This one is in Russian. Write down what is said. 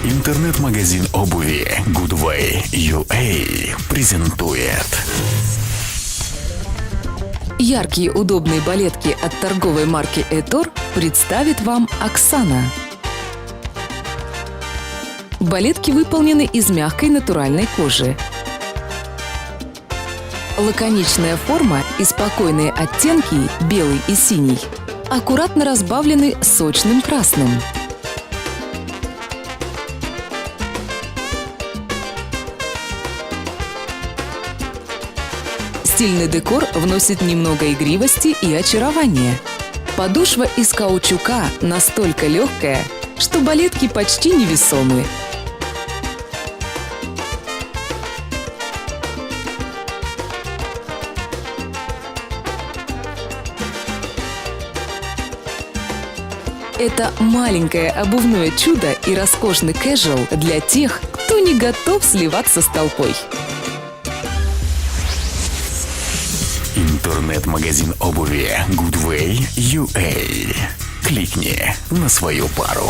Интернет-магазин обуви Goodway.ua презентует. Яркие удобные балетки от торговой марки Ettor представит вам Оксана. Балетки выполнены из мягкой натуральной кожи. Лаконичная форма и спокойные оттенки белый и синий аккуратно разбавлены сочным красным. Стильный декор вносит немного игривости и очарования. Подошва из каучука настолько легкая, что балетки почти невесомы. Это маленькое обувное чудо и роскошный кэжуал для тех, кто не готов сливаться с толпой. Интернет-магазин обуви Goodway.ua. Кликни на свою пару.